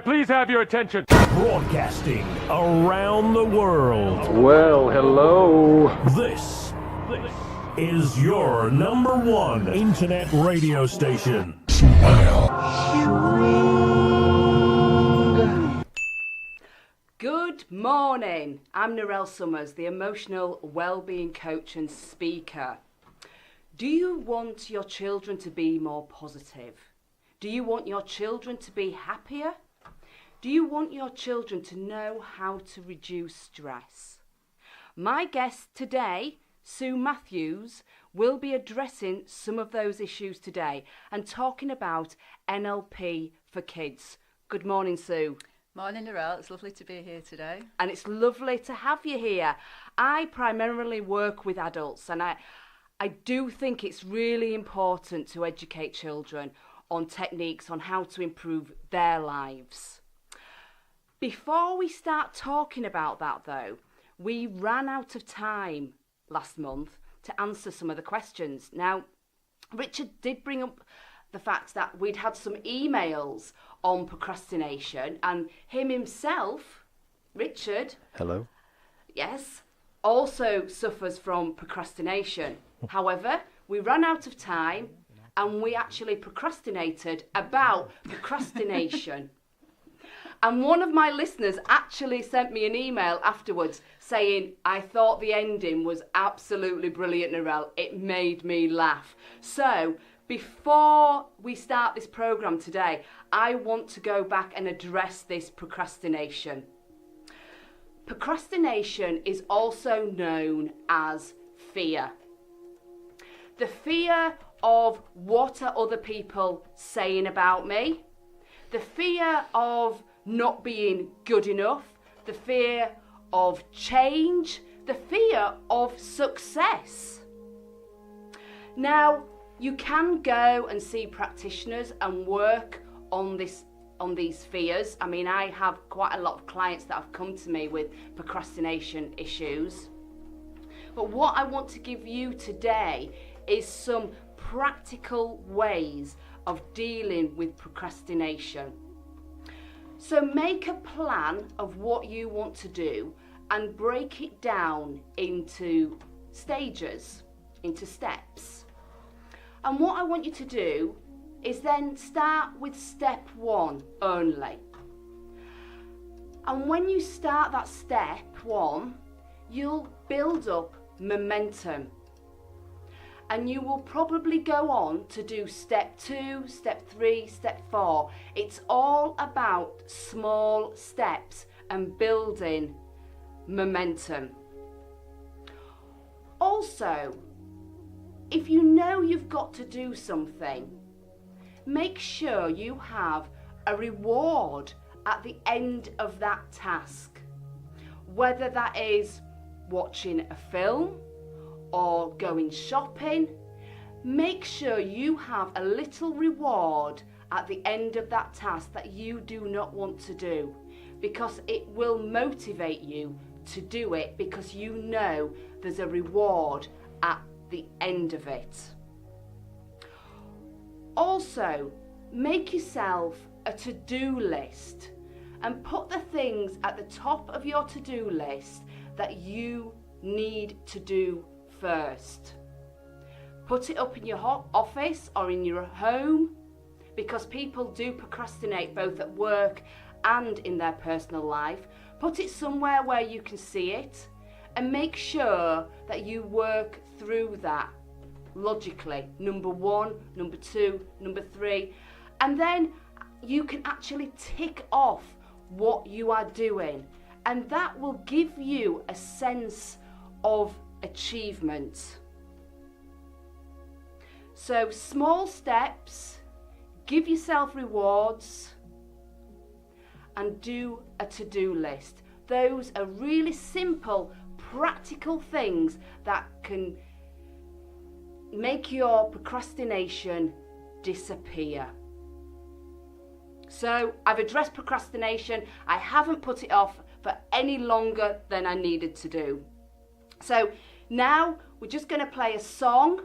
Please have your attention. Broadcasting around the world. Well, hello. This is your number one internet radio station. Good morning. I'm Narelle Summers, the emotional well-being coach and speaker. Do you want your children to be more positive? Do you want your children to be happier? Do you want your children to know how to reduce stress? My guest today, Soo Matthews, will be addressing some of those issues today and talking about NLP for kids. Good morning, Soo. Morning, Narelle. It's lovely to be here today. And it's lovely to have you here. I primarily work with adults, and I do think it's really important to educate children on techniques on how to improve their lives. Before we start talking about that, though, we ran out of time last month to answer some of the questions. Now, Richard did bring up the fact that we'd had some emails on procrastination, and him himself, Richard, hello, yes, also suffers from procrastination. However, we ran out of time and we actually procrastinated about procrastination. And one of my listeners actually sent me an email afterwards saying, I thought the ending was absolutely brilliant, Narelle. It made me laugh. So before we start this programme today, I want to go back and address this procrastination. Procrastination is also known as fear. The fear of what are other people saying about me? The fear of not being good enough, the fear of change, the fear of success. Now, you can go and see practitioners and work on these fears. I mean, I have quite a lot of clients that have come to me with procrastination issues. But what I want to give you today is some practical ways of dealing with procrastination. So make a plan of what you want to do and break it down into stages, into steps. And what I want you to do is then start with step one only. And when you start that step one, you'll build up momentum. And you will probably go on to do step 2, step 3, step 4. It's all about small steps and building momentum. Also, if you know you've got to do something, make sure you have a reward at the end of that task. Whether that is watching a film, or going shopping, make sure you have a little reward at the end of that task that you do not want to do, because it will motivate you to do it because you know there's a reward at the end of it. Also, make yourself a to-do list and put the things at the top of your to-do list that you need to do first. Put it up in your office or in your home, because people do procrastinate both at work and in their personal life. Put it somewhere where you can see it and make sure that you work through that logically. Number 1, number 2, number 3, and then you can actually tick off what you are doing, and that will give you a sense of achievement. So small steps, give yourself rewards, and do a to-do list. Those are really simple, practical things that can make your procrastination disappear. So I've addressed procrastination. I haven't put it off for any longer than I needed to do. So now we're just going to play a song,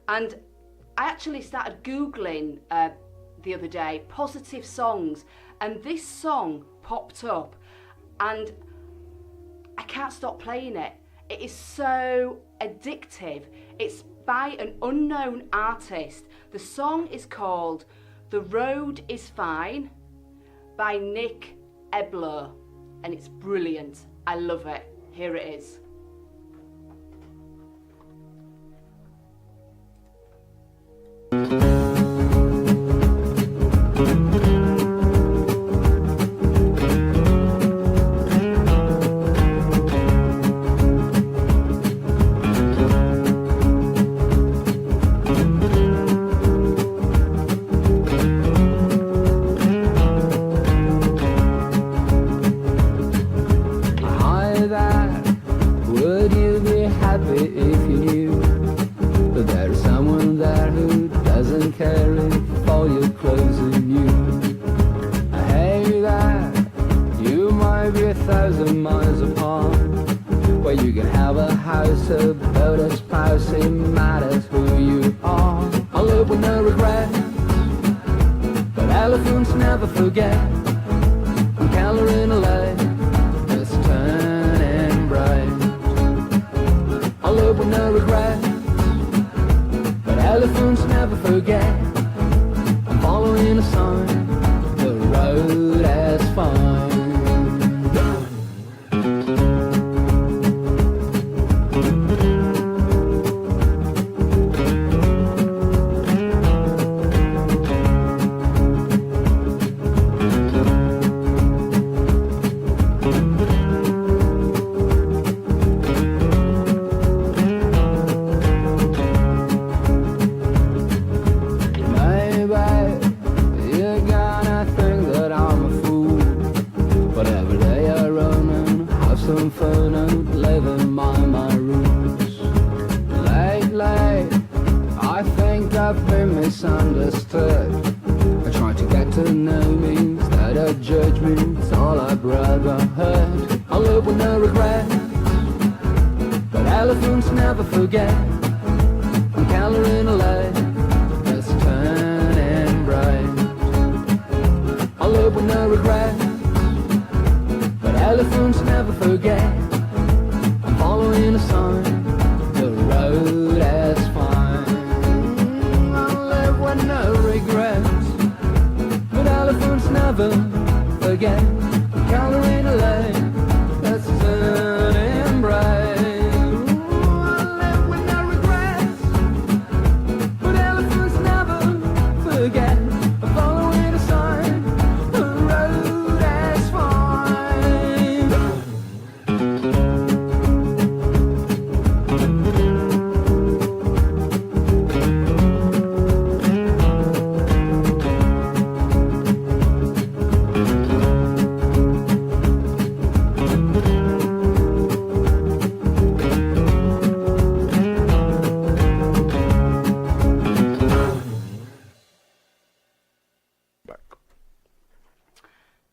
and I actually started Googling the other day positive songs, And this song popped up and I can't stop playing it. It is so addictive. It's by an unknown artist. The song is called The Road Is Fine by Nick Ebler, and it's brilliant. I love it. Here it is.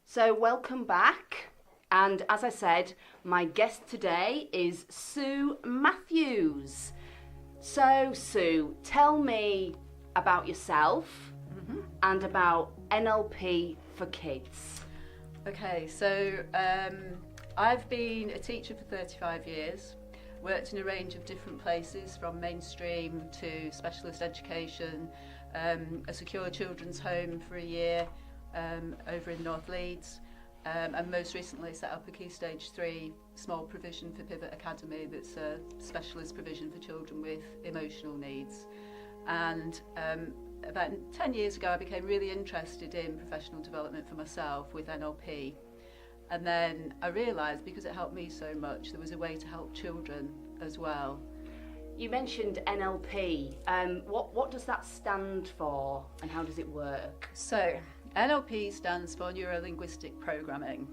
So welcome back, and as I said, my guest today is Soo Matthews. So Soo, tell me about yourself and about NLP for kids. Okay, so I've been a teacher for 35 years, worked in a range of different places from mainstream to specialist education, a secure children's home for a year, over in North Leeds, and most recently set up a Key Stage 3 small provision for Pivot Academy that's a specialist provision for children with emotional needs. And about 10 years ago I became really interested in professional development for myself with NLP, and then I realised because it helped me so much there was a way to help children as well. You mentioned NLP. What does that stand for and how does it work? So NLP stands for Neuro-Linguistic Programming,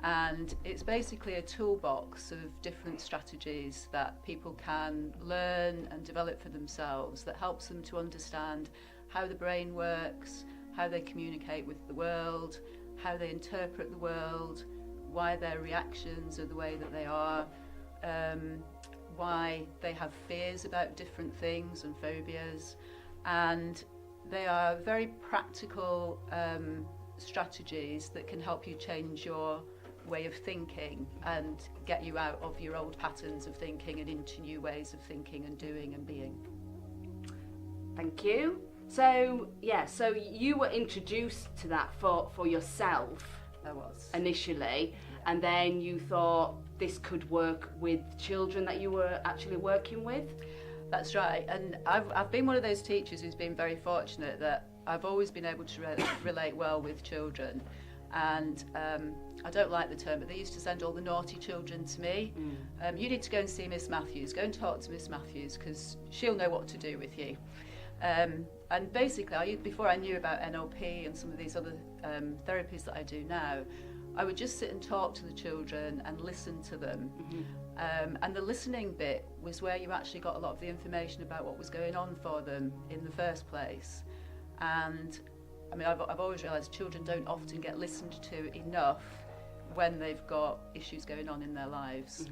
and it's basically a toolbox of different strategies that people can learn and develop for themselves that helps them to understand how the brain works, how they communicate with the world, how they interpret the world, why their reactions are the way that they are, why they have fears about different things and phobias, and they are very practical strategies that can help you change your way of thinking and get you out of your old patterns of thinking and into new ways of thinking and doing and being. Thank you. So you were introduced to that for yourself. I was. Initially, and then you thought this could work with children that you were actually working with? That's right, and I've been one of those teachers who's been very fortunate that I've always been able to relate well with children. And I don't like the term, but they used to send all the naughty children to me. You need to go and see Miss Matthews, go and talk to Miss Matthews, because she'll know what to do with you. And basically, before I knew about NLP and some of these other therapies that I do now, I would just sit and talk to the children and listen to them. And the listening bit was where you actually got a lot of the information about what was going on for them in the first place. And I mean, I've always realised children don't often get listened to enough when they've got issues going on in their lives.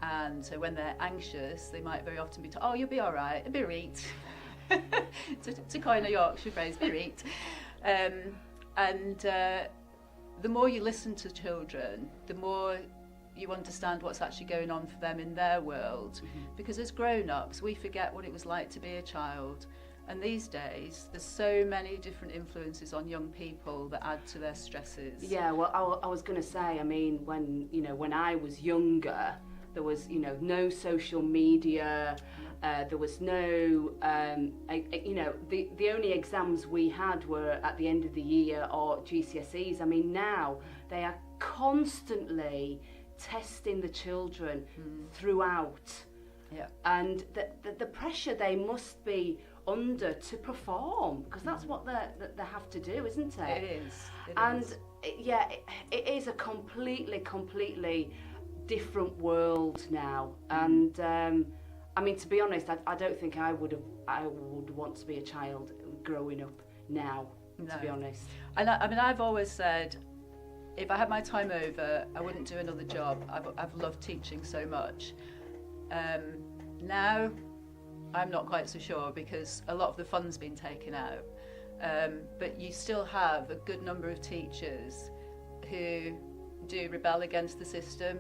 And so when they're anxious, they might very often be told, oh, you'll be all right, a bit reet. to coin a Yorkshire phrase, be reet. The more you listen to children, the more you understand what's actually going on for them in their world. Because as grown-ups, we forget what it was like to be a child. And these days, there's so many different influences on young people that add to their stresses. Yeah, well, I was going to say, I mean, when I was younger, there was, no social media. There was no, the only exams we had were at the end of the year or GCSEs. I mean, now they are constantly testing the children throughout. Yeah. And the pressure they must be under to perform, because that's what they have to do, isn't it? It is. It is a completely different world now. And I mean, to be honest, I don't think I would want to be a child growing up now. No. To be honest. And I mean, I've always said, if I had my time over, I wouldn't do another job. I've loved teaching so much. Now, I'm not quite so sure, because a lot of the fun's been taken out. But you still have a good number of teachers who do rebel against the system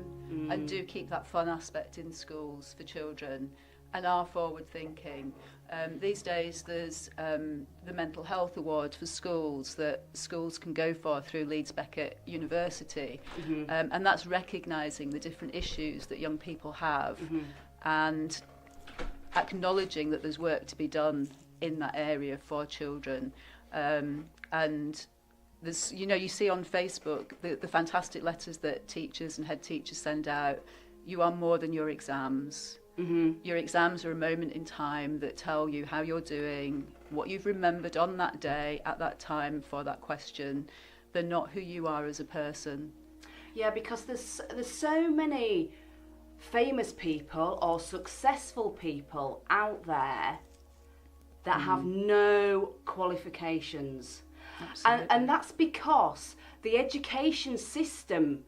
and do keep that fun aspect in schools for children and are forward thinking. These days there's the Mental Health Award for schools that schools can go for through Leeds Beckett University, and that's recognising the different issues that young people have and acknowledging that there's work to be done in that area for children. And there's, you see on Facebook the fantastic letters that teachers and head teachers send out. You are more than your exams. Your exams are a moment in time that tell you how you're doing, what you've remembered on that day, at that time for that question. They're not who you are as a person. Yeah, because there's so many famous people or successful people out there that have no qualifications. And that's because the education system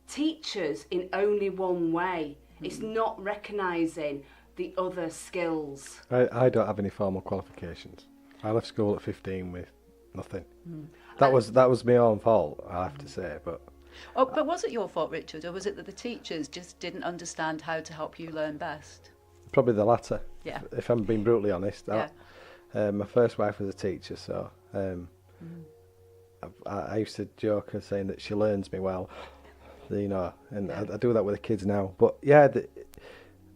teaches in only one way. It's not recognising the other skills. I don't have any formal qualifications. I left school at 15 with nothing. That was my own fault, I have to say. But was it your fault, Richard, or was it that the teachers just didn't understand how to help you learn best? Probably the latter. Yeah. If I'm being brutally honest. Yeah. My first wife was a teacher, so I used to joke and saying that she learns me well, and I do that with the kids now. But yeah,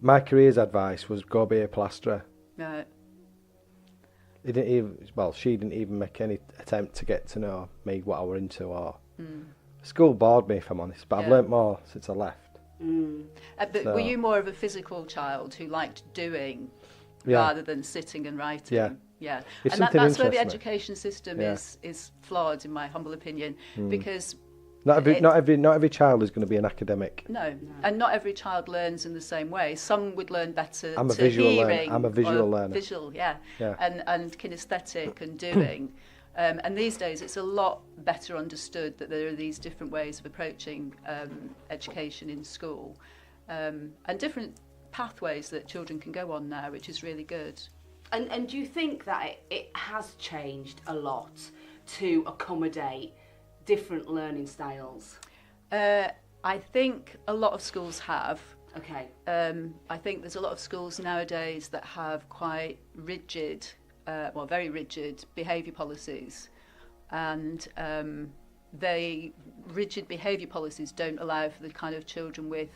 my career's advice was go be a plasterer. Right. She didn't even make any attempt to get to know me, what I were into, or school bored me, if I'm honest. But I've learnt more since I left. But were you more of a physical child who liked doing rather than sitting and writing? Yeah. If and that's where the education system is flawed, in my humble opinion, because not every child is going to be an academic. No, and not every child learns in the same way. Some would learn better I'm a to visual hearing. Learner. I'm a visual learner. Visual, and kinesthetic and doing. And these days it's a lot better understood that there are these different ways of approaching education in school, and different pathways that children can go on now, which is really good. And do you think that it has changed a lot to accommodate different learning styles? I think a lot of schools have. Okay. I think there's a lot of schools nowadays that have quite rigid, very rigid behaviour policies, and rigid behaviour policies don't allow for the kind of children with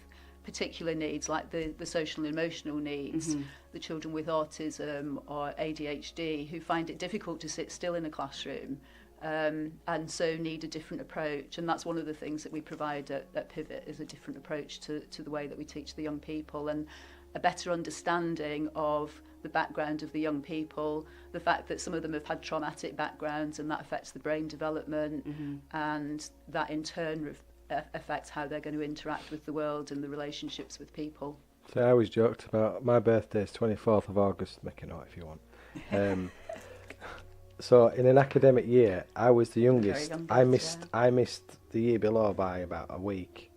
particular needs, like the social and emotional needs, the children with autism or ADHD, who find it difficult to sit still in a classroom, and so need a different approach. And that's one of the things that we provide at Pivot, is a different approach to the way that we teach the young people, and a better understanding of the background of the young people, the fact that some of them have had traumatic backgrounds and that affects the brain development, and that in turn affects how they're going to interact with the world and the relationships with people. So I always joked about my birthday is 24th of August, make a note if you want. So in an academic year, I was the youngest. I missed the year below by about a week.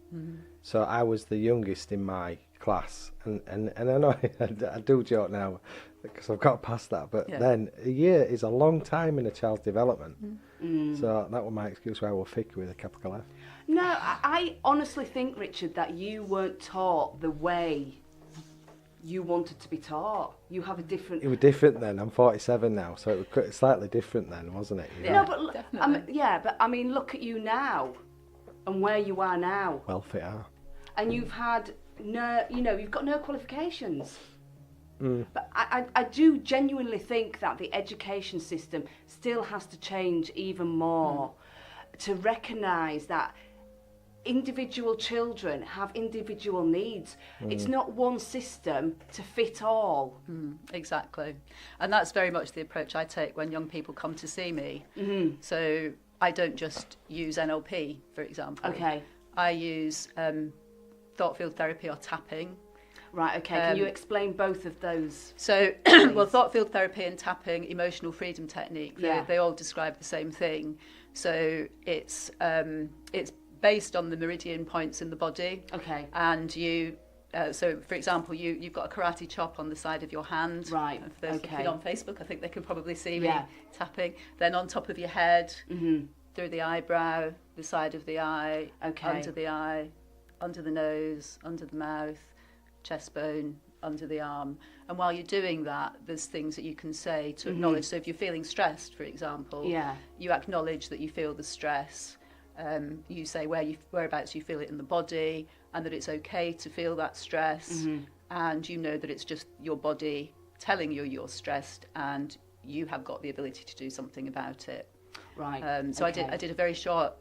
So I was the youngest in my class, and I know I do joke now because I've got past that, but then a year is a long time in a child's development. So that was my excuse why I was thick with a capital F. No, I honestly think, Richard, that you weren't taught the way you wanted to be taught. You have a different... It was different then. I'm 47 now, so it was slightly different then, wasn't it? No, but I mean, look at you now and where you are now. Well fit are. And you've had you've got no qualifications. But I do genuinely think that the education system still has to change even more to recognise that individual children have individual needs. It's not one system to fit all. Exactly. And that's very much the approach I take when young people come to see me. So I don't just use NLP, for example. Okay. I use thought field therapy or tapping. Right, okay. Can you explain both of those? So, well, thought field therapy and tapping, emotional freedom technique, they all describe the same thing. So it's based on the meridian points in the body. Okay. And you, so for example, you've got a karate chop on the side of your hand. Right. And for those looking on Facebook, I think they can probably see me tapping. Then on top of your head, through the eyebrow, the side of the eye, under the eye, under the nose, under the mouth, chest bone, under the arm. And while you're doing that, there's things that you can say to acknowledge. So if you're feeling stressed, for example, you acknowledge that you feel the stress. You say whereabouts you feel it in the body, and that it's okay to feel that stress, and you know that it's just your body telling you you're stressed, and you have got the ability to do something about it. Right. So I did a very short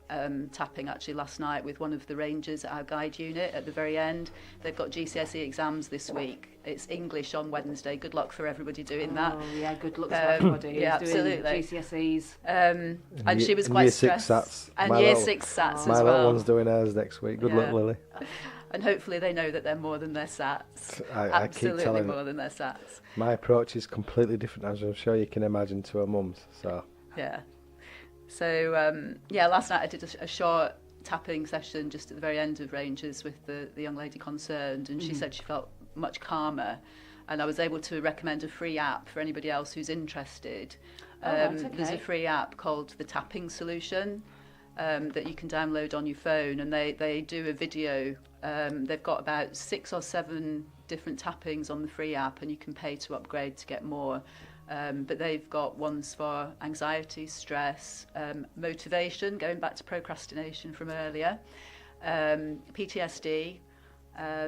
tapping actually last night with one of the rangers at our guide unit at the very end. They've got GCSE exams this week. It's English on Wednesday. Good luck for everybody doing that. Oh yeah, good luck to everybody who's doing absolutely. GCSEs. And she was quite stressed. Year 6 SATs. And year 6 SATs as well. My little one's doing hers next week. Good luck, Lily. And hopefully they know that they're more than their SATs. I keep telling more than their SATs. My approach is completely different, as I'm sure you can imagine, to her mum's. So yeah. So last night I did a short tapping session just at the very end of Rangers with the young lady concerned, and she said she felt much calmer, and I was able to recommend a free app for anybody else who's interested. There's a free app called the Tapping Solution that you can download on your phone, and they do a video. They've got about 6 or 7 different tappings on the free app, and you can pay to upgrade to get more. But they've got ones for anxiety, stress, motivation, going back to procrastination from earlier, PTSD,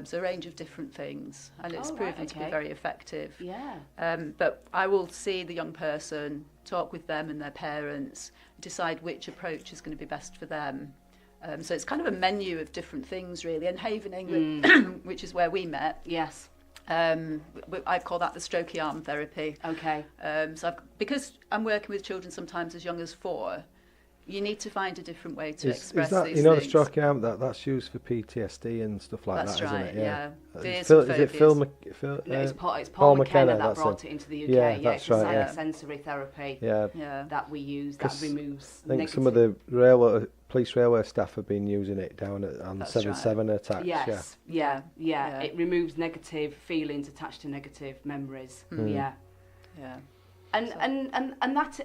so a range of different things, and it's proven to be very effective. Yeah. But I will see the young person, talk with them and their parents, decide which approach is going to be best for them. So it's kind of a menu of different things, really, and Havening, which is where we met. Yes. I call that the strokey arm therapy. Okay. Because I'm working with children sometimes as young as 4, you need to find a different way to express these things. You know, the strokey arm, that's used for PTSD and stuff like that's that, right, isn't it? Yeah. Is it Phil? No, it's Paul McKenna that brought it into the UK. Yeah, that's it's right. Sensory therapy. Yeah. That we use that removes. I think some of the police railway staff have been using it down on 7/7 attacks. Yes. Yeah. It removes negative feelings attached to negative memories. Yeah. Yeah. And that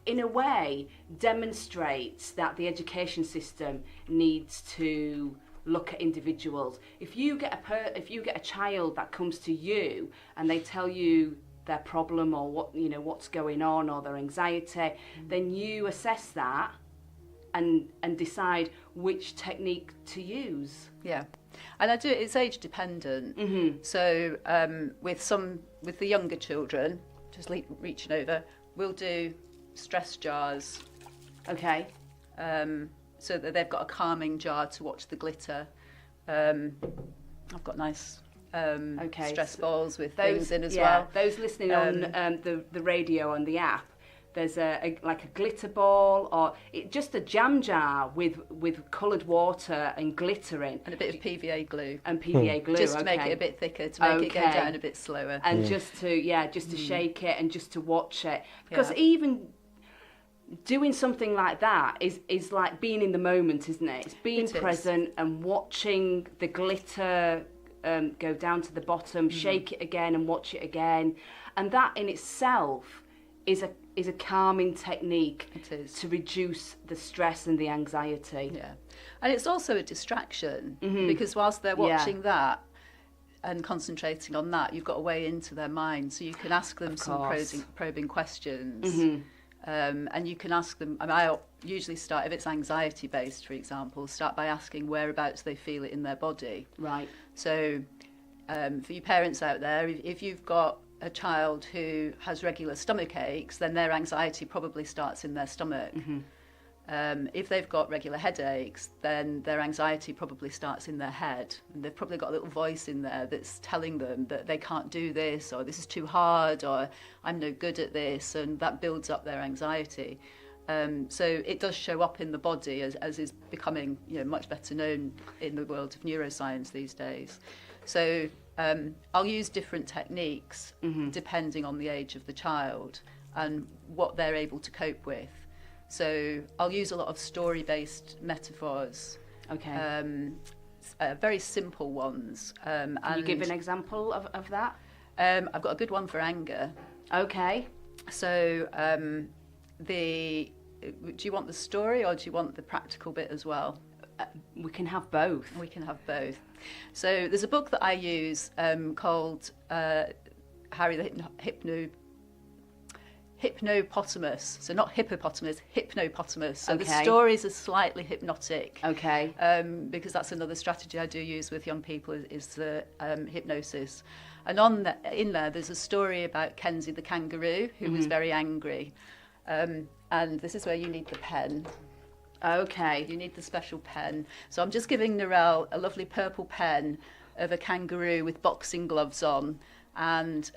in a way, demonstrates that the education system needs to look at individuals. If you get a child that comes to you and they tell you their problem or what's going on or their anxiety, then you assess that and decide which technique to use. Yeah, and I do. It's age dependent. So with the younger children, just reaching over, we'll do stress jars. Okay. So that they've got a calming jar to watch the glitter. I've got nice stress balls with things in as well. Those listening on the radio and the app, there's a glitter ball or just a jam jar with coloured water and glitter in. And a bit of PVA glue. And PVA glue, just to make it a bit thicker, to make it go down a bit slower. And just to shake it and just to watch it. Because even doing something like that is like being in the moment, isn't it? It's being present and watching the glitter go down to the bottom, shake it again and watch it again. And that in itself is a calming technique. It is. To reduce the stress and the anxiety. Yeah. And it's also a distraction because whilst they're watching that and concentrating on that, you've got a way into their mind. So you can ask them some probing questions. And you can ask them, I usually start, if it's anxiety based, for example, start by asking whereabouts they feel it in their body. Right. So for you parents out there, if you've got a child who has regular stomach aches, then their anxiety probably starts in their stomach. If they've got regular headaches, then their anxiety probably starts in their head. And they've probably got a little voice in there that's telling them that they can't do this, or this is too hard, or I'm no good at this, and that builds up their anxiety. So it does show up in the body, as is becoming much better known in the world of neuroscience these days. So I'll use different techniques depending on the age of the child and what they're able to cope with. So I'll use a lot of story-based metaphors. Okay. Very simple ones. Can you give an example of that? I've got a good one for anger. Okay. So do you want the story or do you want the practical bit as well? We can have both. We can have both. So there's a book that I use called Harry the Hypnopotamus. So not hippopotamus, hypnopotamus. So the stories are slightly hypnotic. Okay. Because that's another strategy I do use with young people is the hypnosis. And in there, there's a story about Kenzie the kangaroo who was very angry. And this is where you need the pen. Okay. You need the special pen. So I'm just giving Narelle a lovely purple pen of a kangaroo with boxing gloves on. And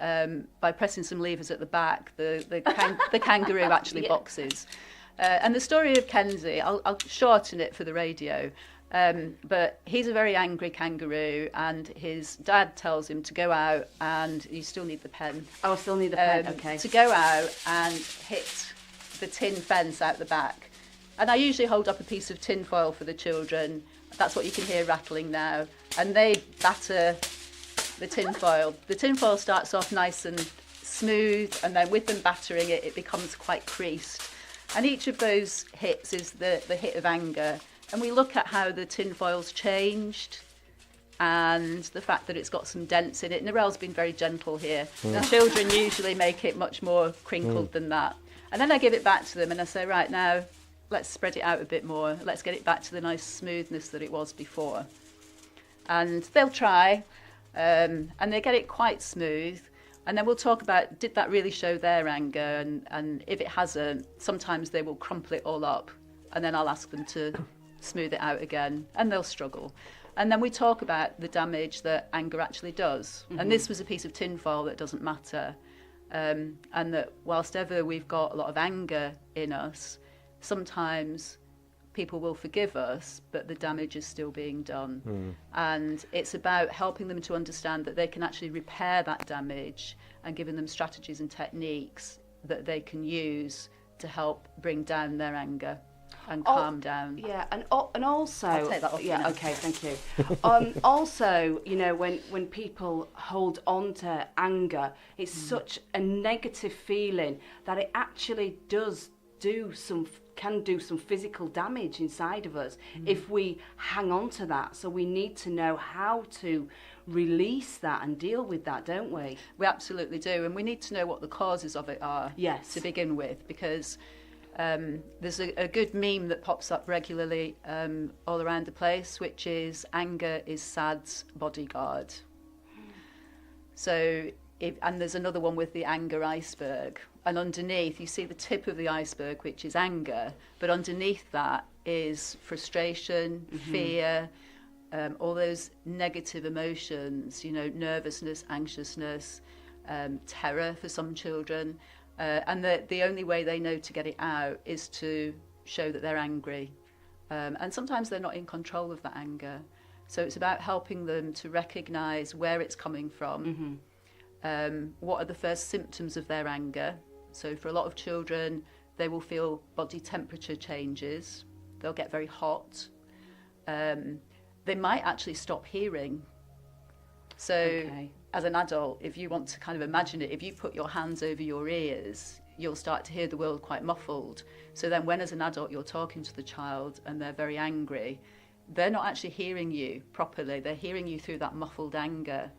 by pressing some levers at the back, the kangaroo actually boxes. And the story of Kenzie, I'll shorten it for the radio, but he's a very angry kangaroo, and his dad tells him to go out, and you still need the pen. Oh, I still need the pen, okay. To go out and hit the tin fence out the back. And I usually hold up a piece of tin foil for the children. That's what you can hear rattling now. And they batter the tin foil. The tin foil starts off nice and smooth, and then with them battering it, it becomes quite creased. And each of those hits is the hit of anger. And we look at how the tin foil's changed and the fact that it's got some dents in it. Narelle's been very gentle here. The children usually make it much more crinkled than that. And then I give it back to them and I say, right, now, let's spread it out a bit more. Let's get it back to the nice smoothness that it was before. And they'll try. And they get it quite smooth, and then we'll talk about, did that really show their anger, and if it hasn't, sometimes they will crumple it all up, and then I'll ask them to smooth it out again, and they'll struggle. And then we talk about the damage that anger actually does. And this was a piece of tinfoil that doesn't matter, and that whilst ever we've got a lot of anger in us, sometimes people will forgive us, but the damage is still being done. And it's about helping them to understand that they can actually repair that damage and giving them strategies and techniques that they can use to help bring down their anger. and calm down. Yeah, and also, I'll take that off yeah, you now. okay, thank you. Also, you know, when people hold on to anger, it's such a negative feeling that it actually can do some physical damage inside of us if we hang on to that. So we need to know how to release that and deal with that, don't we? We absolutely do, and we need to know what the causes of it are to begin with, because there's a good meme that pops up regularly all around the place, which is anger is sad's bodyguard. So, and there's another one with the anger iceberg, and underneath you see the tip of the iceberg, which is anger, but underneath that is frustration, fear, all those negative emotions, you know, nervousness, anxiousness, terror for some children. And the only way they know to get it out is to show that they're angry. And sometimes they're not in control of that anger. So it's about helping them to recognise where it's coming from. What are the first symptoms of their anger? So for a lot of children, they will feel body temperature changes. They'll get very hot. They might actually stop hearing. So as an adult, if you want to kind of imagine it, if you put your hands over your ears, you'll start to hear the world quite muffled. So then when as an adult you're talking to the child and they're very angry, they're not actually hearing you properly. They're hearing you through that muffled anger.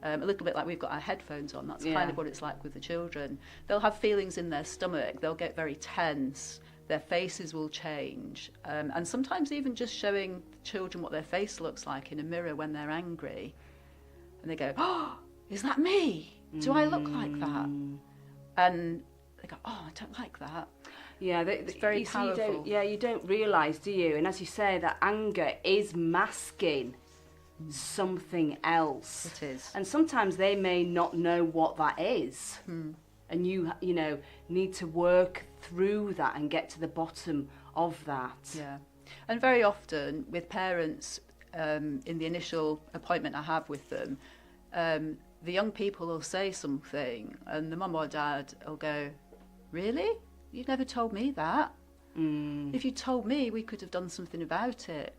A little bit like we've got our headphones on. That's kind of what it's like with the children. They'll have feelings in their stomach. They'll get very tense. Their faces will change. And sometimes even just showing children what their face looks like in a mirror when they're angry. And they go, oh, is that me? Do I look like that? And they go, oh, I don't like that. Yeah, it's very powerful. You don't realise, do you? And as you say, that anger is masking something else. It is. And sometimes they may not know what that is. And you know, need to work through that and get to the bottom of that. Yeah. And very often with parents, in the initial appointment I have with them, the young people will say something and the mum or dad will go, really? You've never told me that. If you told me, we could have done something about it.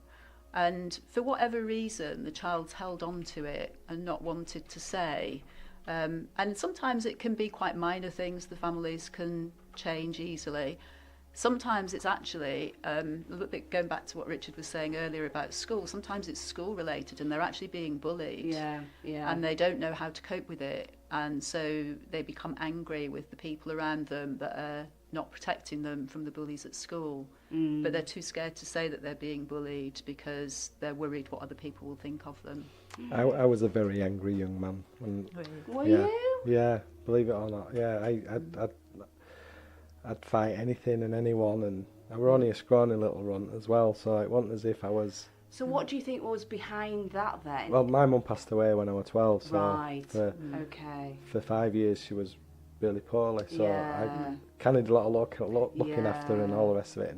And for whatever reason, the child's held on to it and not wanted to say. And sometimes it can be quite minor things the families can change easily. Sometimes it's actually, a little bit going back to what Richard was saying earlier about school, sometimes it's school related and they're actually being bullied. Yeah. And they don't know how to cope with it. And so they become angry with the people around them that are not protecting them from the bullies at school. But they're too scared to say that they're being bullied because they're worried what other people will think of them. I was a very angry young man. Were you? Yeah, believe it or not. Yeah, I'd fight anything and anyone, and I were only a scrawny little runt as well, so it wasn't as if I was... So what do you think was behind that then? Well, my mum passed away when I was 12, so right. for 5 years she was really poorly, so I kind of did a lot of looking after her and all the rest of it.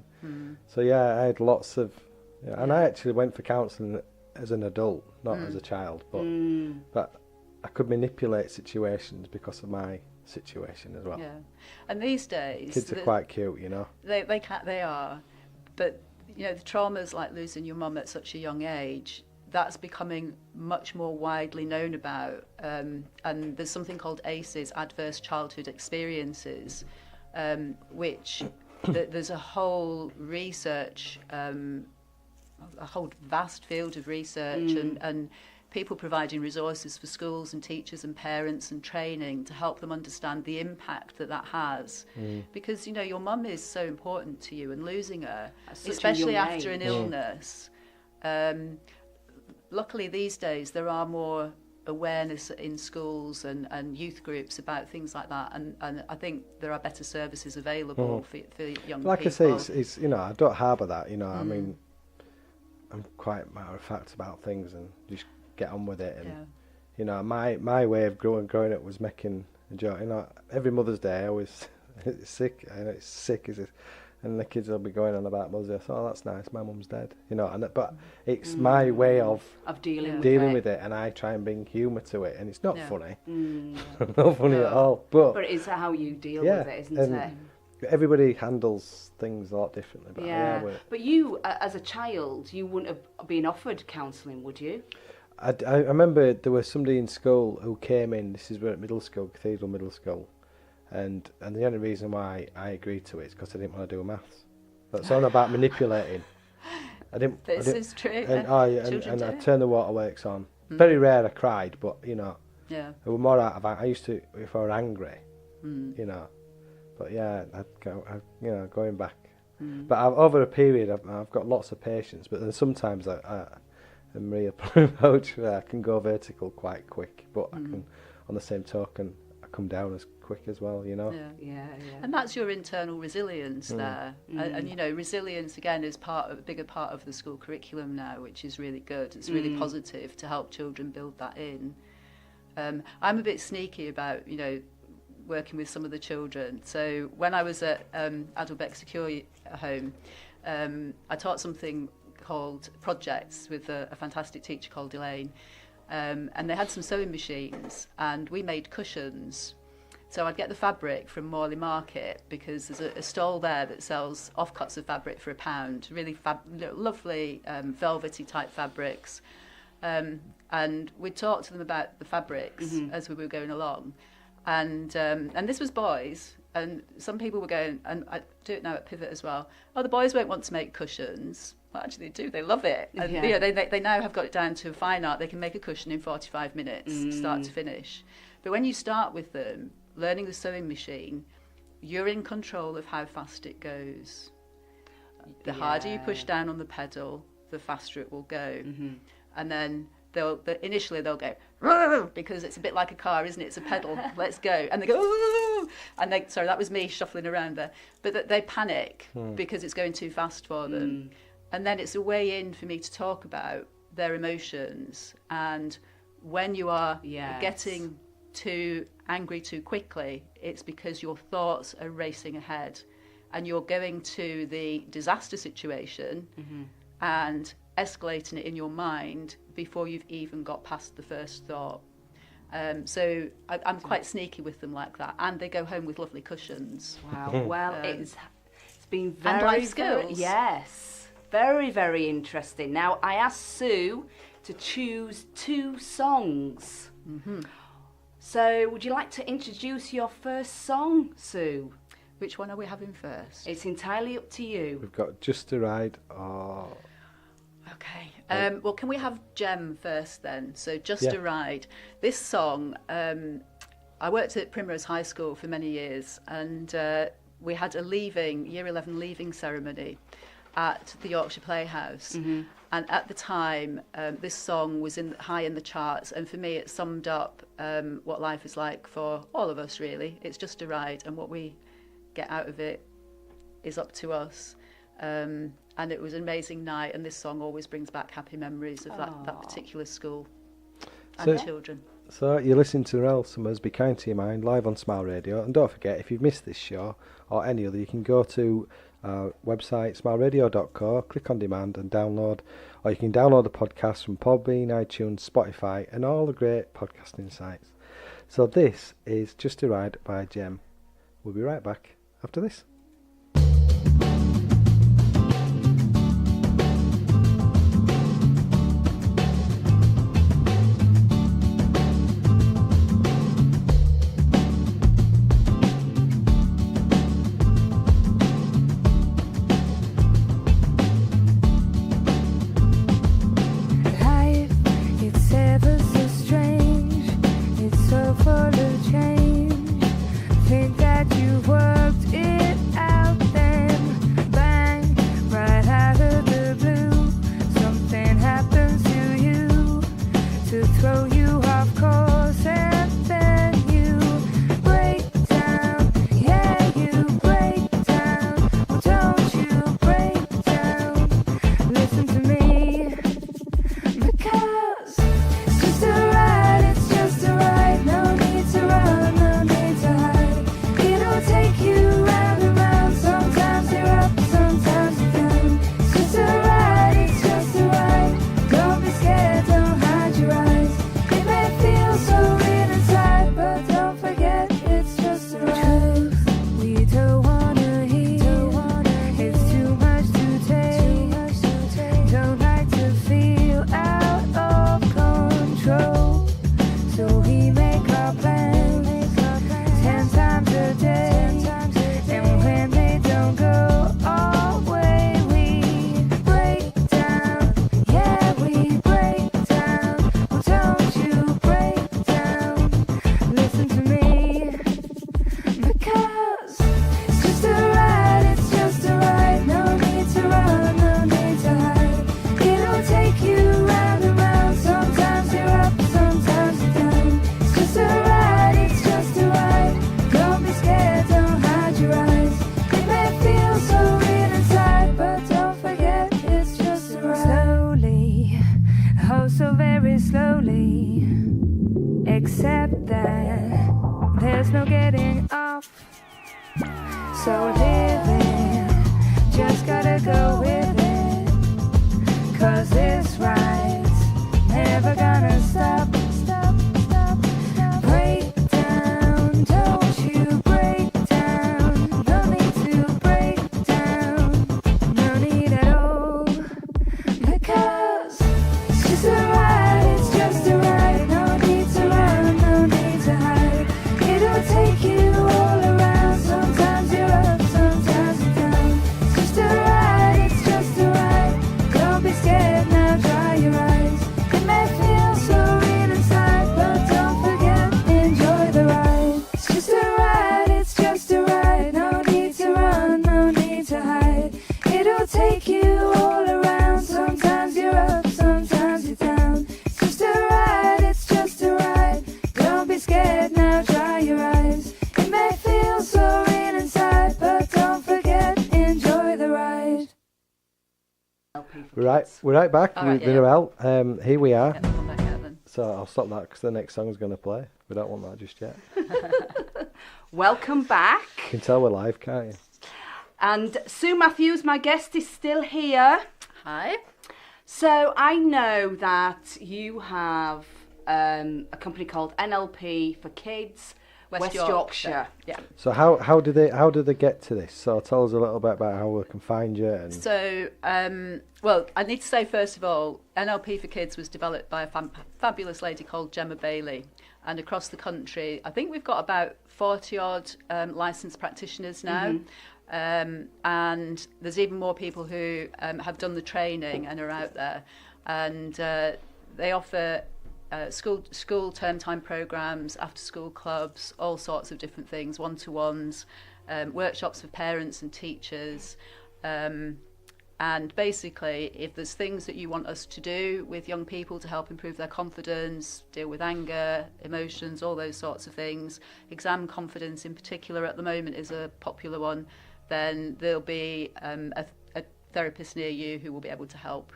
So yeah, I had lots of... and I actually went for counselling as an adult, not as a child, but I could manipulate situations because of my situation as well. Yeah, and these days kids are quite cute, you know. They are, but you know the traumas like losing your mum at such a young age, that's becoming much more widely known about. And there's something called ACEs, Adverse Childhood Experiences, which there's a whole research, a whole vast field of research and people providing resources for schools and teachers and parents and training to help them understand the impact that has. Because, you know, your mum is so important to you, and losing her, especially after an illness. Luckily these days there are more awareness in schools and youth groups about things like that, and I think there are better services available for young people. Like I say, it's you know, I don't harbour that, you know. I mean, I'm quite matter of fact about things and just get on with it. And you know, my way of growing up was making a joke. You know, every Mother's Day I was sick, and it's sick as it, and the kids will be going on about Mother's Day. So, oh, that's nice, my mum's dead, you know. And but it's my way of dealing with it, and I try and bring humour to it, and it's not funny, not funny at all. But it's how you deal with it, isn't it? everybody handles things a lot differently. But Yeah, but you, as a child, you wouldn't have been offered counselling, would you? I remember there was somebody in school who came in. This is at middle school, Cathedral Middle School, and the only reason why I agreed to it is because I didn't want to do maths. That's all about manipulating. This is true. And I turned the waterworks on. Very rare I cried, but Yeah. it was more out of. I used to, if I were angry, But yeah, going back. But over a period, I've got lots of patience. But then sometimes I'm really approach where I can go vertical quite quick. But I can, on the same token, I come down as quick as well. Yeah. And that's your internal resilience there. And resilience again is a bigger part of the school curriculum now, which is really good. It's really positive to help children build that in. I'm a bit sneaky about working with some of the children. So when I was at Adelbeck Secure Home, I taught something called projects with a fantastic teacher called Elaine, and they had some sewing machines, and we made cushions. So I'd get the fabric from Morley Market, because there's a stall there that sells offcuts of fabric for £1, really lovely velvety type fabrics, and we'd talk to them about the fabrics as we were going along. And this was boys, and some people were going, and I do it now at Pivot as well, the boys won't want to make cushions. Well, actually they do, they love it. And they now have got it down to a fine art. They can make a cushion in 45 minutes, start to finish. But when you start with them, learning the sewing machine, you're in control of how fast it goes. The harder you push down on the pedal, the faster it will go. And then initially they'll go, because it's a bit like a car, isn't it? It's a pedal, let's go. And they go, and sorry, that was me shuffling around there. But they panic because it's going too fast for them. And then it's a way in for me to talk about their emotions. And when you are getting too angry too quickly, it's because your thoughts are racing ahead. And you're going to the disaster situation and escalating it in your mind before you've even got past the first thought. So I'm quite sneaky with them like that, and they go home with lovely cushions. Wow. Well, it's been very, and life skills. Yes, very, very interesting. Now I asked Sue to choose 2 songs. So would you like to introduce your first song, Sue? Which one are we having first? It's entirely up to you. We've got Just a Ride or... Okay. Well, can we have Gem first then? So Just a Ride. This song, I worked at Primrose High School for many years, and we had a Year 11 leaving ceremony at the Yorkshire Playhouse. And at the time, this song was high in the charts, and for me it summed up what life is like for all of us, really. It's just a ride, and what we get out of it is up to us. And it was an amazing night, and this song always brings back happy memories of that particular school and children. So you're listening to Narelle Summers, Be Kind to Your Mind, live on Smile Radio. And don't forget, if you've missed this show or any other, you can go to our website, smileradio.co, click on demand and download. Or you can download the podcast from Podbean, iTunes, Spotify, and all the great podcasting sites. So this is Just a Ride by Gem. We'll be right back after this. Think that you worked it Because it's just a ride, it's just a ride. No need to run, no need to hide. It'll take you round and round. Sometimes you're up, sometimes you're down. It's just a ride, it's just a ride. Don't be scared, don't hide your eyes. It may feel so real inside, but don't forget it's just a ride. Slowly, oh so very slowly. Accept that there's no getting off. So living, just gotta go with it. 'Cause this ride's never gonna stop. Stop, stop, stop. Break down, don't you break down. No need to break down, no need at all. Because it's just a ride, it's just a ride. No need to run, no need to hide. It'll take you all around. Sometimes you're up, sometimes you're down. It's just a ride, it's just a ride. Don't be scared now, dry your eyes. It may feel so real inside, but don't forget, enjoy the ride. It's just a ride, it's just a ride. No need to run, no need to hide. It'll take you all around. Sometimes you're up, sometimes you're down. It's just a ride, it's just a ride. Don't be scared now, dry your eyes. It may feel so real inside, but don't forget, enjoy the ride. We're right back All right, with yeah. Narelle. Here we are. Get the phone back out then. So I'll stop that because the next song's going to play. We don't want that just yet. Welcome back. You can tell we're live, can't you? And Soo Matthews, my guest, is still here. Hi. So I know that you have a company called NLP for Kids, West Yorkshire. Yeah. So how did they get to this? So tell us a little bit about how we can find you. And So, well, I need to say first of all, NLP for Kids was developed by a fabulous lady called Gemma Bailey. And across the country, I think we've got about 40 odd licensed practitioners now. And there's even more people who have done the training and are out there. And they offer school term time programs, after school clubs, all sorts of different things, one-to-ones, workshops for parents and teachers. And basically, if there's things that you want us to do with young people to help improve their confidence, deal with anger, emotions, all those sorts of things, exam confidence in particular at the moment is a popular one, then there'll be a therapist near you who will be able to help.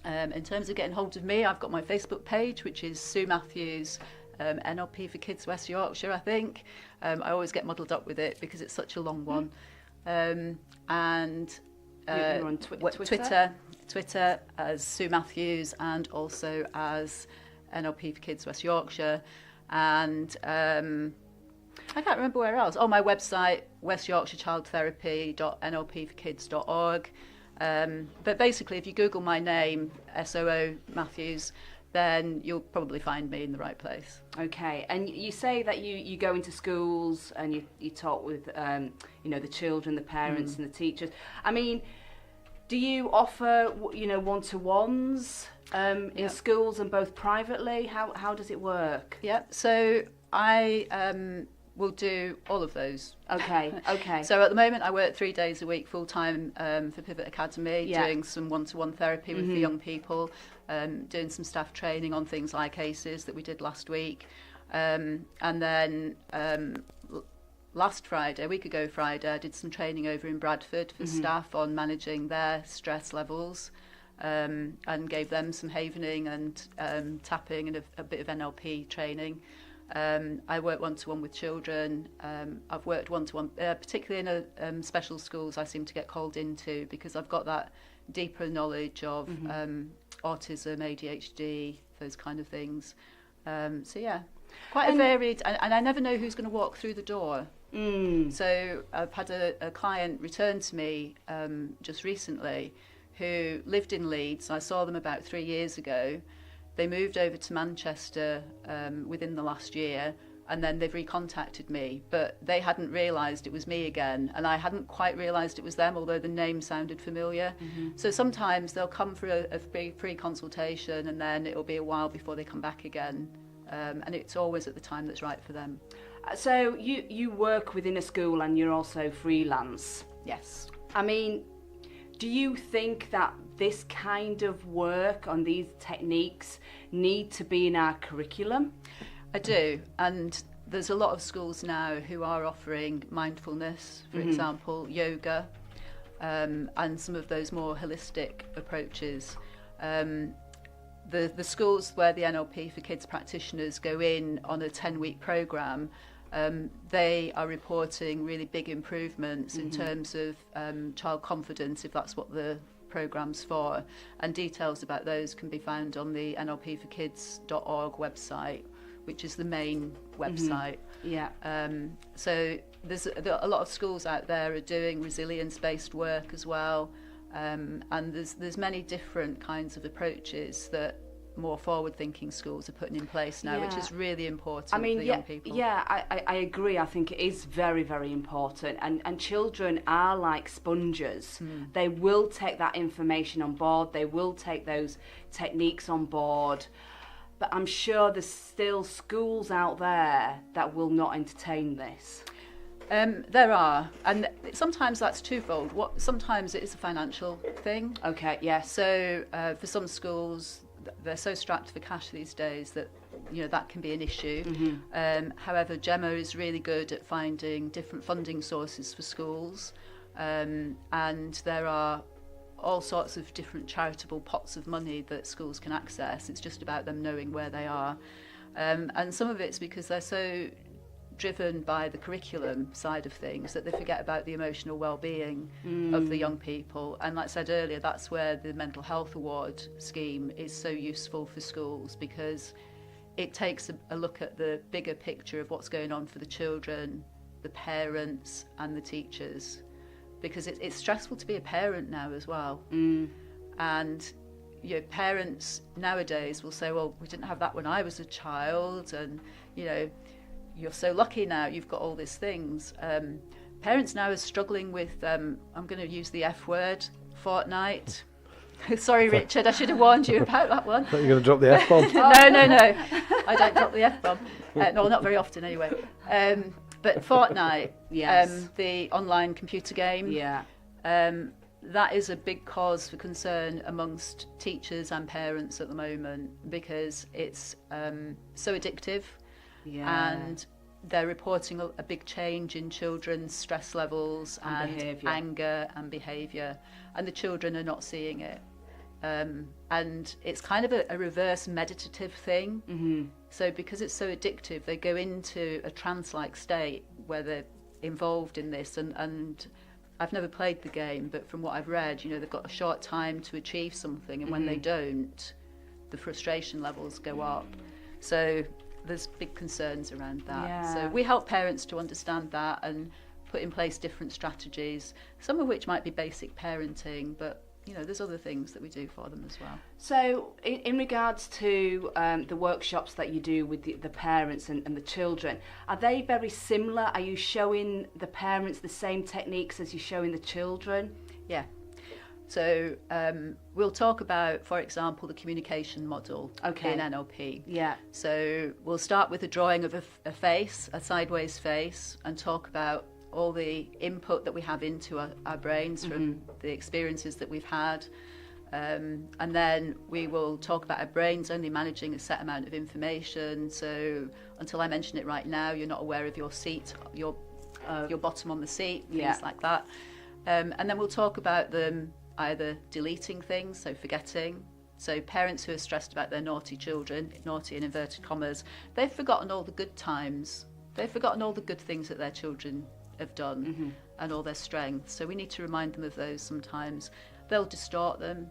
In terms of getting hold of me, I've got my Facebook page, which is Soo Matthews, NLP for Kids West Yorkshire, I think. I always get muddled up with it because it's such a long one. And You're on Twitter? Twitter as Soo Matthews and also as NLP for Kids West Yorkshire. And I can't remember where else. Oh, my website, westyorkshirechildtherapy.nlpforkids.org. But basically, if you Google my name, Soo Matthews, then you'll probably find me in the right place. Okay, and you say that you go into schools and you talk with the children, the parents and the teachers. I mean, do you offer one-to-ones in schools and both privately? How does it work? Yeah, so I will do all of those. Okay. So at the moment I work 3 days a week full time for Pivot Academy, doing some one-to-one therapy with the young people, doing some staff training on things like ACEs that we did last week, and then last Friday, a week ago Friday, I did some training over in Bradford for staff on managing their stress levels, and gave them some havening and tapping and a bit of NLP training. I work one-to-one with children. I've worked one-to-one, particularly in special schools I seem to get called into because I've got that deeper knowledge of autism, ADHD, those kind of things. So yeah, quite a varied, and I never know who's going to walk through the door. So I've had a client return to me just recently who lived in Leeds. I saw them about 3 years ago. They moved over to Manchester within the last year, and then they've recontacted me, but they hadn't realised it was me again, and I hadn't quite realised it was them, although the name sounded familiar. So sometimes they'll come for a free consultation, and then it'll be a while before they come back again, and it's always at the time that's right for them. So you work within a school and you're also freelance. Yes. I mean, do you think that this kind of work on these techniques need to be in our curriculum? I do, and there's a lot of schools now who are offering mindfulness, for example, yoga, and some of those more holistic approaches. The schools where the NLP for Kids practitioners go in on a 10-week programme, they are reporting really big improvements in terms of child confidence, if that's what the programme's for, and details about those can be found on the nlpforkids.org website, which is the main website. Yeah. So there's a lot of schools out there are doing resilience-based work as well, and there's many different kinds of approaches that more forward-thinking schools are putting in place now, which is really important for the young people. Yeah, I agree. I think it is very, very important. And children are like sponges. They will take that information on board. They will take those techniques on board. But I'm sure there's still schools out there that will not entertain this. There are, and sometimes that's twofold. Sometimes it is a financial thing. Okay, yes. So for some schools, they're so strapped for cash these days that that can be an issue. However, Gemma is really good at finding different funding sources for schools, and there are all sorts of different charitable pots of money that schools can access. It's just about them knowing where they are, and some of it's because they're so driven by the curriculum side of things that they forget about the emotional well-being of the young people. And like I said earlier, that's where the mental health award scheme is so useful for schools, because it takes a look at the bigger picture of what's going on for the children, the parents and the teachers, because it's stressful to be a parent now as well. And parents nowadays will say, well, we didn't have that when I was a child, and you're so lucky now, you've got all these things. Parents now are struggling with, I'm going to use the F word, fortnight. Sorry, Richard, I should have warned you about that one. I thought you were going to drop the F-bomb. No, I don't drop the F-bomb. No, not very often anyway. But Fortnite, Yes. The online computer game, that is a big cause for concern amongst teachers and parents at the moment, because it's so addictive. And they're reporting a big change in children's stress levels and behaviour. Anger and behaviour, and the children are not seeing it. And it's kind of a reverse meditative thing. So because it's so addictive, they go into a trance-like state where they're involved in this, and I've never played the game, but from what I've read, they've got a short time to achieve something, and when they don't, the frustration levels go up. So there's big concerns around that. So we help parents to understand that and put in place different strategies, some of which might be basic parenting, but there's other things that we do for them as well. So in regards to the workshops that you do with the parents and the children, are they very similar? Are you showing the parents the same techniques as you're showing the children? Yeah. So we'll talk about, for example, the communication model in NLP. Yeah. So we'll start with a drawing of a face, a sideways face, and talk about all the input that we have into our brains from the experiences that we've had. And then we will talk about our brains only managing a set amount of information. So until I mention it right now, you're not aware of your seat, your bottom on the seat, things like that. And then we'll talk about them either deleting things, so forgetting. So parents who are stressed about their naughty children, naughty in inverted commas, they've forgotten all the good times. They've forgotten all the good things that their children have done and all their strengths. So we need to remind them of those sometimes. They'll distort them,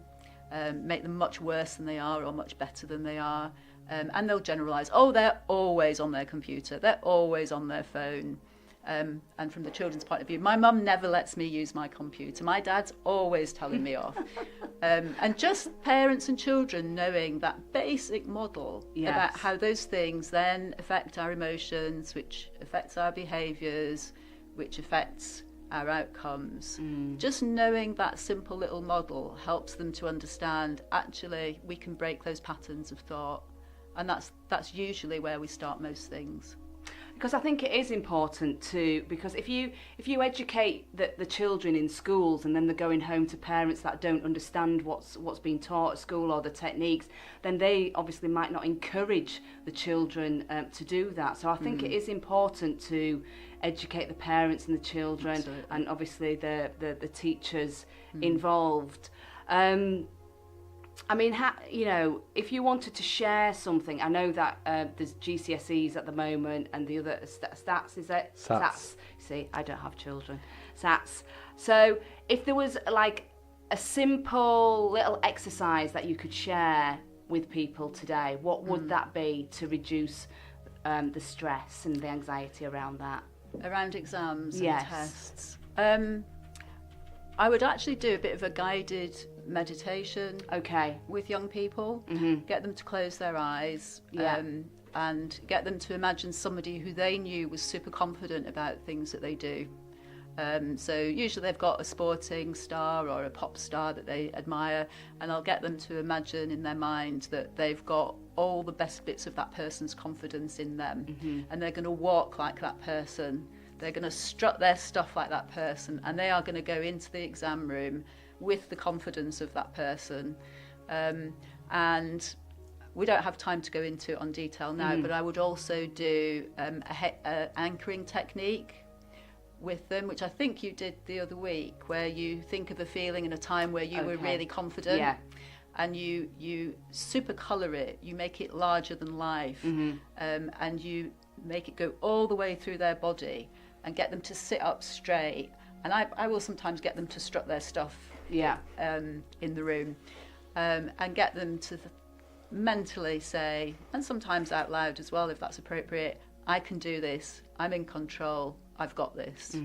make them much worse than they are or much better than they are. And they'll generalise, they're always on their computer, they're always on their phone. And from the children's point of view, my mum never lets me use my computer. My dad's always telling me off. And just parents and children knowing that basic model about how those things then affect our emotions, which affects our behaviours, which affects our outcomes. Just knowing that simple little model helps them to understand, actually, we can break those patterns of thought. And that's usually where we start most things. Because I think it is important to, because if you educate the children in schools and then they're going home to parents that don't understand what's being taught at school or the techniques, then they obviously might not encourage the children to do that. So I think it is important to educate the parents and the children. Absolutely. And obviously the teachers involved. I mean, you know, if you wanted to share something, I know that there's GCSEs at the moment and the other stats, is it? SATs. See, I don't have children. SATs. So if there was like a simple little exercise that you could share with people today, what would that be to reduce the stress and the anxiety around that? Around exams Yes. and tests. I would actually do a bit of a guided meditation Okay. with young people, get them to close their eyes, Yeah. and get them to imagine somebody who they knew was super confident about things that they do. So usually they've got a sporting star or a pop star that they admire, and I'll get them to imagine in their mind that they've got all the best bits of that person's confidence in them, and they're going to walk like that person. They're going to strut their stuff like that person, and they are going to go into the exam room with the confidence of that person. And we don't have time to go into it on detail now, but I would also do a anchoring technique with them, which I think you did the other week, where you think of a feeling in a time where you were really confident. Yeah. And you super colour it, you make it larger than life, and you make it go all the way through their body and get them to sit up straight. And I will sometimes get them to strut their stuff in the room, and get them to mentally say, and sometimes out loud as well if that's appropriate, I can do this, I'm in control, I've got this.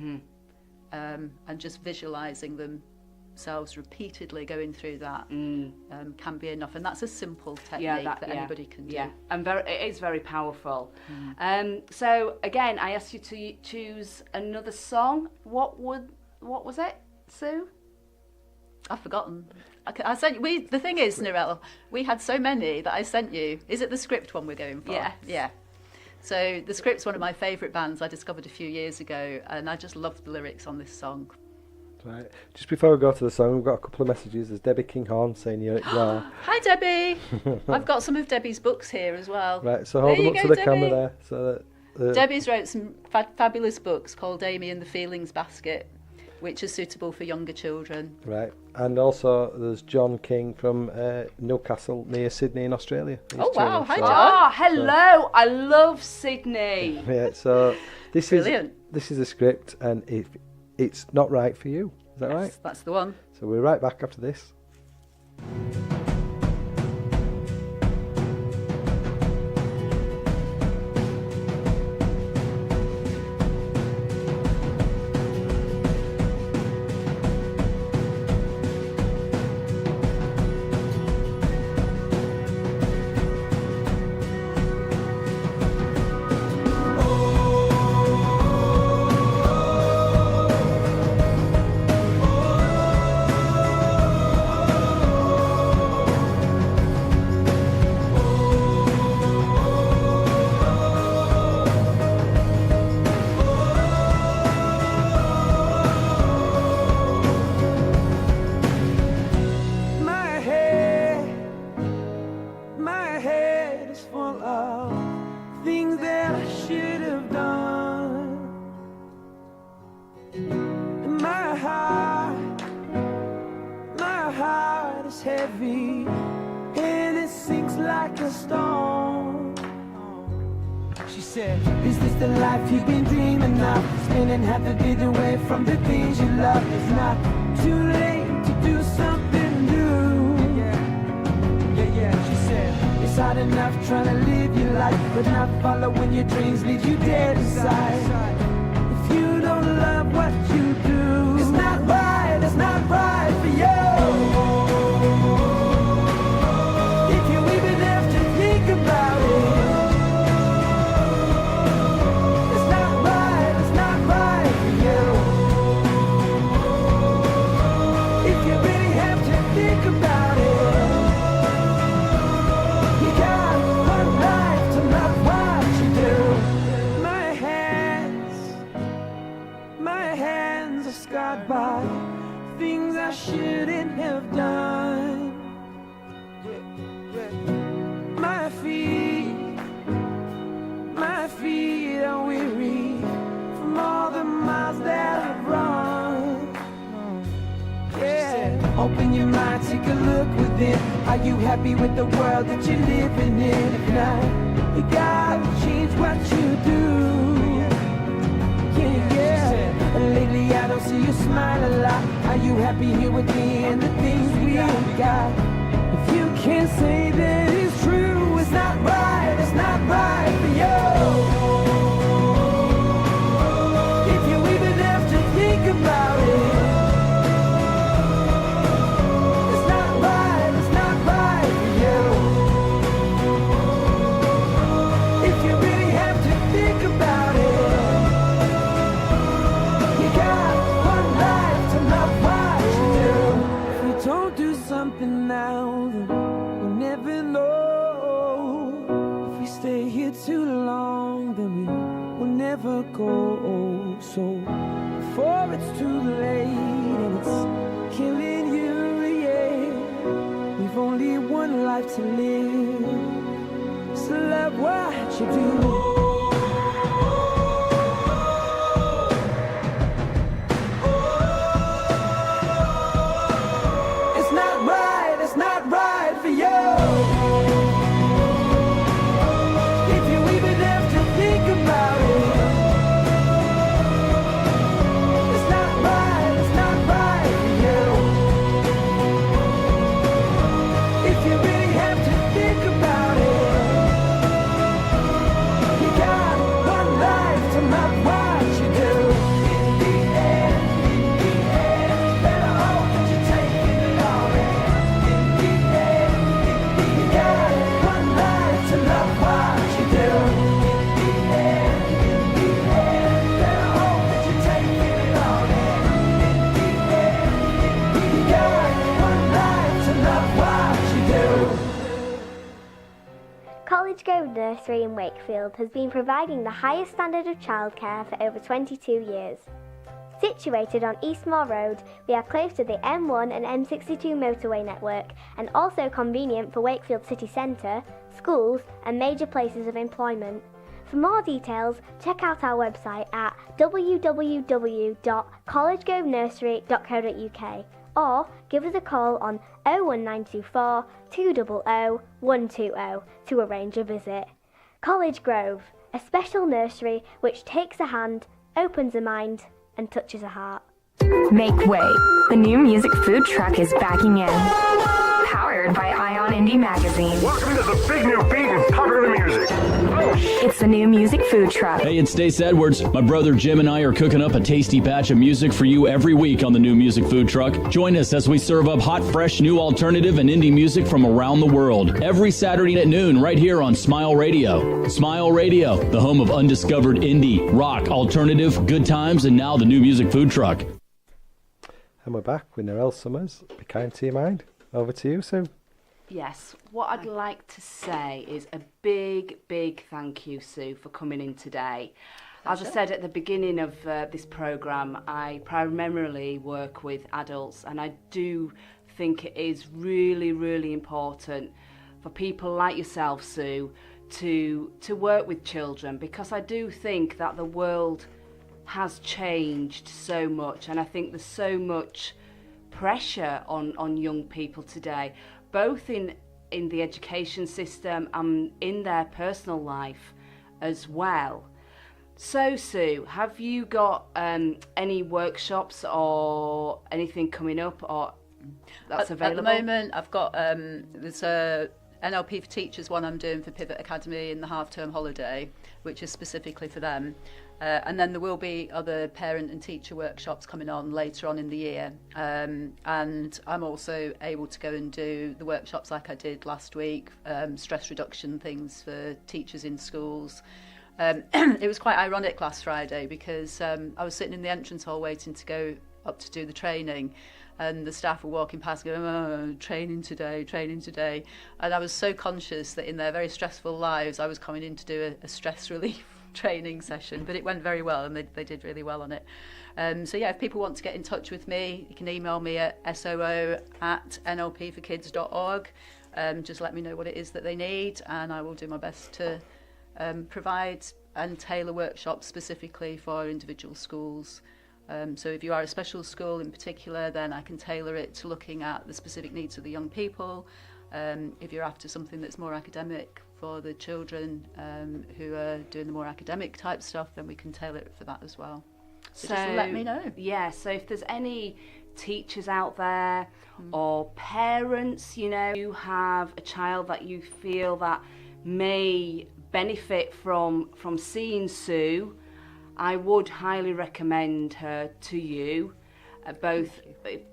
And just visualising themselves repeatedly going through that can be enough. And that's a simple technique that anybody can do. Yeah, and it is very powerful. So again, I asked you to choose another song. What was it, Sue? I've forgotten. I sent you. The thing is, Narelle, we had so many that I sent you. Is it the Script one we're going for? Yes. Yeah. So the Script's one of my favourite bands I discovered a few years ago, and I just loved the lyrics on this song. Right. Just before we go to the song, we've got a couple of messages. There's Debbie Kinghorn saying you're well. Hi, Debbie. I've got some of Debbie's books here as well. Right, so hold them up to the camera there. So that, Debbie's wrote some fabulous books called Amy and the Feelings Basket, which are suitable for younger children. Right, and also there's John King from Newcastle near Sydney in Australia. Oh wow, hi John. Oh, hello, I love Sydney. Yeah, so this Brilliant. is a script, and if it's not right for you, is that right? That's the one. So we're right back after this. My head is full of things that I should have done. And my heart is heavy, and it sinks like a stone. She said, is this the life you've been dreaming of? Spending half a day away from the things you love. It's not too late to do something new. Yeah, she said, it's hard enough trying to live your life, but not following your dreams leaves you dead inside. If you don't love what you do, it's not right for you. If you even have to think about it, it's not right for you. If you really have to think about it, you got one life to love what you do. My are scarred by things I shouldn't have done. My feet are weary from all the miles that I've run. Yeah, open your mind, take a look within. Are you happy with the world that you're living in? If not, you gotta change what you do. Yeah. And lately I don't see you smile a lot. Are you happy here with me and the things we got? If you can't say that it's true, it's not right for you. If you even have to think about it, it's not right for you. If you really have to think about it, you got one life to love what you do. If we don't do something now, then we'll never know. If we stay here too long, then we will never go. So before it's too late and it's killing you, yeah, we've only one life to live. So love what you do. It's not right for you. If you even have to think about it, it's not right for you. If you really have to think about it, you got one life to love what you do. In the end, better hope that you take it all in. To love what you do. In the end, better hope that you take it all in. In the end, you got one life to love what you do. College Grove Nursery in Wakefield has been providing the highest standard of childcare for over 22 years. Situated on Eastmore Road, we are close to the M1 and M62 motorway network and also convenient for Wakefield city centre, schools and major places of employment. For more details, check out our website at www.collegegrovenursery.co.uk or give us a call on 01924 200 120 to arrange a visit. College Grove, a special nursery which takes a hand, opens a mind and touches a heart. Make way. The new music food truck is backing in. Powered by Ion Indie Magazine. Welcome to the big new beat and popular music. It's the new music food truck. Hey, it's Stace Edwards. My brother Jim and I are cooking up a tasty batch of music for you every week on the new music food truck. Join us as we serve up hot, fresh, new alternative and indie music from around the world. Every Saturday at noon right here on Smile Radio. Smile Radio, the home of undiscovered indie, rock, alternative, good times, and now the new music food truck. And we're back with Narelle Summers. Be kind to your mind. Over to you, Sue. Yes, what I'd like to say is a big, big thank you, Sue, for coming in today. As I said at the beginning of this programme, I primarily work with adults, and I do think it is really, really important for people like yourself, Sue, to work with children, because I do think that the world has changed so much, and I think there's so much pressure on young people today, both in the education system and in their personal life as well. So Sue, have you got any workshops or anything coming up or that's available? At the moment I've got there's a NLP for Teachers one I'm doing for Pivot Academy in the half-term holiday, which is specifically for them. And then there will be other parent and teacher workshops coming on later on in the year. And I'm also able to go and do the workshops like I did last week, stress reduction things for teachers in schools. It was quite ironic last Friday because I was sitting in the entrance hall waiting to go up to do the training, and the staff were walking past going, oh, training today. And I was so conscious that in their very stressful lives I was coming in to do a stress relief training session, but it went very well, and they did really well on it. So yeah, if people want to get in touch with me, you can email me at soo@nlpforkids.org. Just let me know what it is that they need, and I will do my best to provide and tailor workshops specifically for individual schools. So if you are a special school in particular, then I can tailor it to looking at the specific needs of the young people. If you're after something that's more academic for the children who are doing the more academic type stuff, then we can tailor it for that as well. So just let me know. Yeah, so if there's any teachers out there or parents, you know, you have a child that you feel that may benefit from seeing Soo, I would highly recommend her to you, both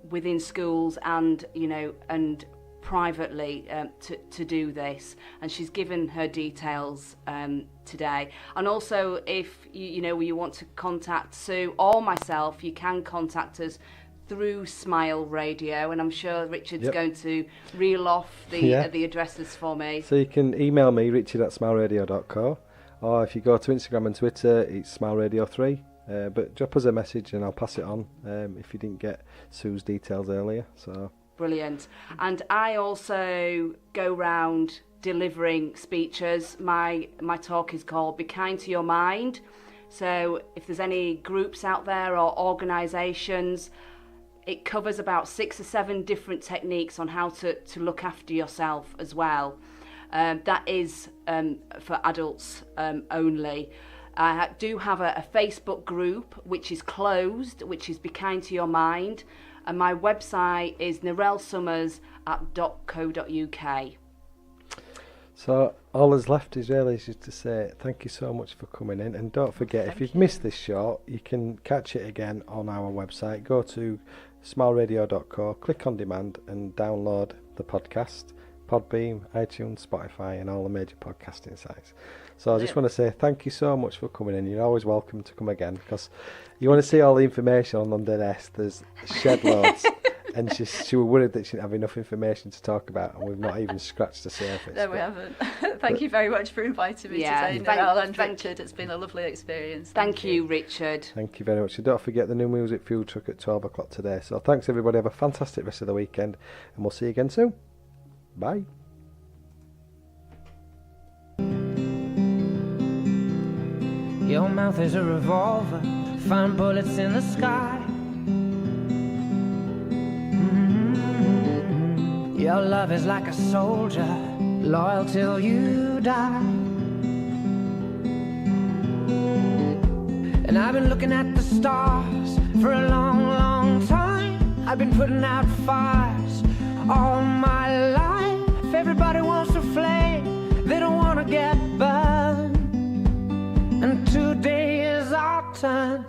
within schools and, you know, and privately to do this. And she's given her details today. And also, if you want to contact Soo or myself, you can contact us through Smile Radio, and I'm sure Richard's going to reel off the addresses for me. So you can email me, richard@smileradio.co, or if you go to Instagram and Twitter, it's smileradio3. But drop us a message and I'll pass it on if you didn't get Soo's details earlier. So brilliant. And I also go round delivering speeches. My talk is called Be Kind to Your Mind. So if there's any groups out there or organisations, it covers about 6 or 7 different techniques on how to look after yourself as well. That is for adults only. I do have a Facebook group which is closed, which is Be Kind to Your Mind, and my website is narellsummers.co.uk. So all that's left is really just to say thank you so much for coming in, and don't forget, if you've missed this show, you can catch it again on our website. Go to smileradio.co, click on demand and download the podcast, Podbeam, iTunes, Spotify and all the major podcasting sites. So I just want to say thank you so much for coming in. You're always welcome to come again, because you want to see all the information on London S. There's shed loads. And she was worried that she didn't have enough information to talk about, and we've not even scratched the surface. No, we haven't. Thank you very much for inviting me today, Narelle and Richard. It's been a lovely experience. Thank you, Richard. Thank you very much. And don't forget the new music food truck at 12 o'clock today. So thanks everybody. Have a fantastic rest of the weekend, and we'll see you again soon. Bye. Your mouth is a revolver, find bullets in the sky. Your love is like a soldier, loyal till you die. And I've been looking at the stars for a long, long time. I've been putting out fires all my life. Everybody wants to flame, they don't want to get burned. And today is our turn.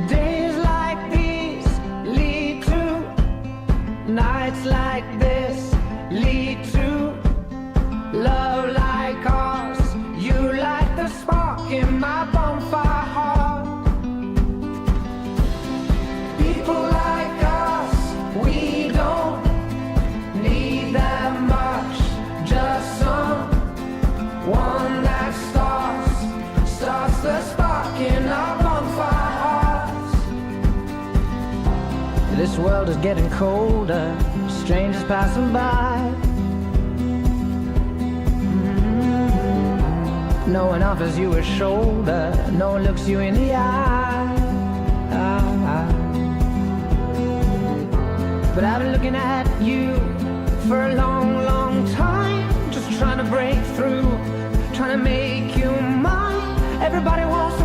Days like these lead to nights like this, lead to love like ours. You light the spark in my bonfire heart. People like us, we don't need that much. Just someone that starts the spark in our bonfire hearts. This world is getting colder, strangers passing by. No one offers you a shoulder, no one looks you in the eye. But I've been looking at you for a long, long time, just trying to break through, trying to make you mine. Everybody wants to